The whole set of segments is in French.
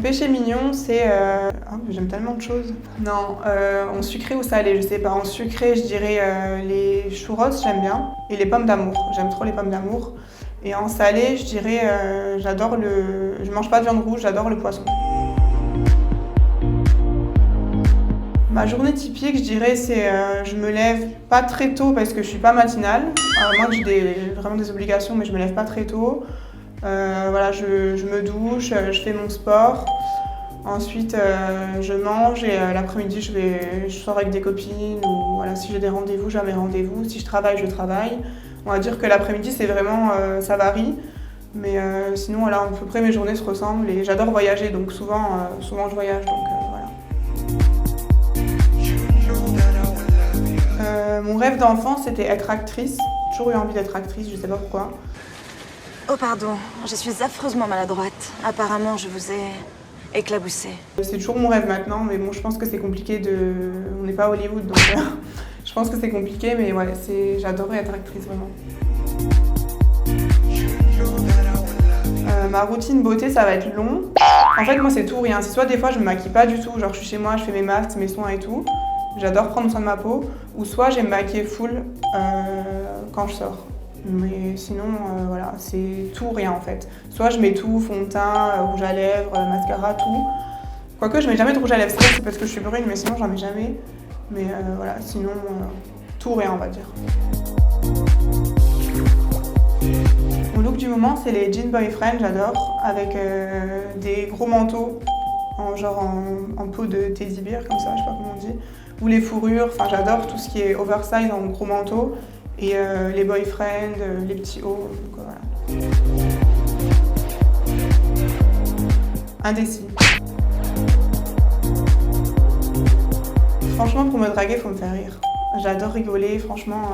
péché mignon, c'est... j'aime tellement de choses. Non, en sucré ou salé, je sais pas. En sucré, je dirais les churros, j'aime bien. Et les pommes d'amour, j'aime trop les pommes d'amour. Et en salé, je dirais, j'adore le... Je mange pas de viande rouge, j'adore le poisson. Ma journée typique, je dirais, c'est je me lève pas très tôt parce que je suis pas matinale. À moins que j'ai vraiment des obligations, mais je me lève pas très tôt. Voilà, je me douche, je fais mon sport. Ensuite, je mange et l'après-midi, je sors avec des copines. Ou voilà, si j'ai des rendez-vous, j'ai mes rendez-vous. Si je travaille, je travaille. On va dire que l'après-midi, c'est vraiment, ça varie. Mais sinon, voilà, à peu près mes journées se ressemblent. Et j'adore voyager, donc souvent je voyage. Donc, voilà. Mon rêve d'enfant, c'était être actrice. J'ai toujours eu envie d'être actrice, je sais pas pourquoi. Oh pardon, je suis affreusement maladroite. Apparemment, je vous ai éclaboussé. C'est toujours mon rêve maintenant, mais bon, je pense que c'est compliqué de... On n'est pas à Hollywood, donc je pense que c'est compliqué, mais ouais, j'adorais être actrice, vraiment. Ma routine beauté, ça va être long. En fait, moi, c'est tout ou rien. C'est soit des fois, je me maquille pas du tout, genre je suis chez moi, je fais mes masques, mes soins et tout. J'adore prendre soin de ma peau. Ou soit, j'aime me maquiller full quand je sors. Mais sinon, voilà, c'est tout ou rien en fait. Soit je mets tout, fond de teint, rouge à lèvres, mascara, tout. Quoique je mets jamais de rouge à lèvres, c'est parce que je suis brune, mais sinon j'en mets jamais. Mais voilà, sinon, tout ou rien on va dire. Mon look du moment, c'est les jeans boyfriend, j'adore, avec des gros manteaux, en peau de teddy bear, comme ça, je sais pas comment on dit. Ou les fourrures, enfin j'adore tout ce qui est oversize en gros manteau. Et les boyfriends, les petits hauts, donc voilà. Indécis. Franchement, pour me draguer, il faut me faire rire. J'adore rigoler, franchement,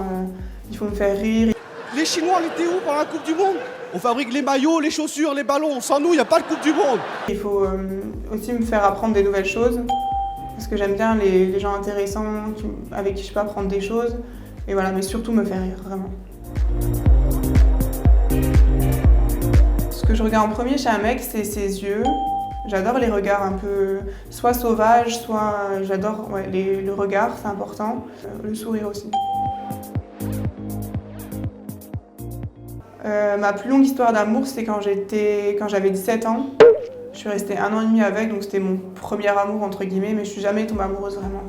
il faut me faire rire. Les Chinois, on était où pendant la Coupe du Monde? On fabrique les maillots, les chaussures, les ballons. Sans nous, il n'y a pas de Coupe du Monde. Il faut aussi me faire apprendre des nouvelles choses, parce que j'aime bien les gens intéressants avec qui je peux apprendre des choses. Et voilà, mais surtout me faire rire, vraiment. Ce que je regarde en premier chez un mec, c'est ses yeux. J'adore les regards un peu, soit sauvages, soit j'adore le regard, c'est important. Le sourire aussi. Ma plus longue histoire d'amour, c'est quand j'avais 17 ans. Je suis restée 1 an et demi avec, donc c'était mon premier amour entre guillemets, mais je suis jamais tombée amoureuse vraiment.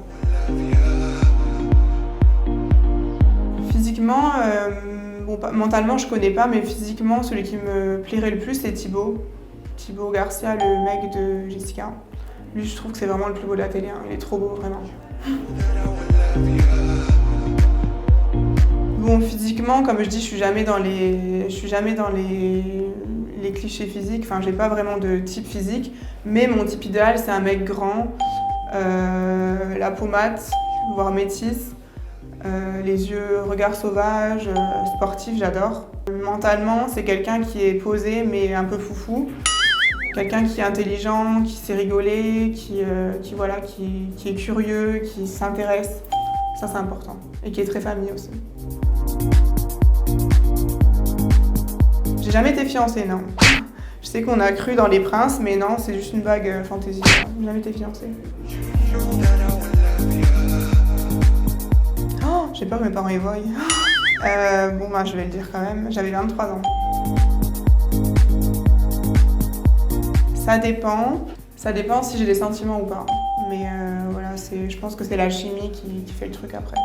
Physiquement, mentalement je connais pas, mais physiquement celui qui me plairait le plus c'est Thibaut Garcia, le mec de Jessica. Lui je trouve que c'est vraiment le plus beau de la télé, hein. Il est trop beau vraiment. Bon, physiquement, comme je dis, je suis jamais dans les clichés physiques, enfin j'ai pas vraiment de type physique, mais mon type idéal c'est un mec grand, la peau mate, voire métisse. Les yeux, regard sauvage, sportif, j'adore. Mentalement, c'est quelqu'un qui est posé mais un peu foufou. Quelqu'un qui est intelligent, qui sait rigoler, qui est curieux, qui s'intéresse. Ça, c'est important. Et qui est très famille aussi. J'ai jamais été fiancée, non. Je sais qu'on a cru dans Les Princes, mais non, c'est juste une bague fantaisie. J'ai jamais été fiancée. J'ai peur que mes parents y voient. Je vais le dire quand même. J'avais 23 ans. Ça dépend. Ça dépend si j'ai des sentiments ou pas. Mais voilà, je pense que c'est la chimie qui fait le truc après.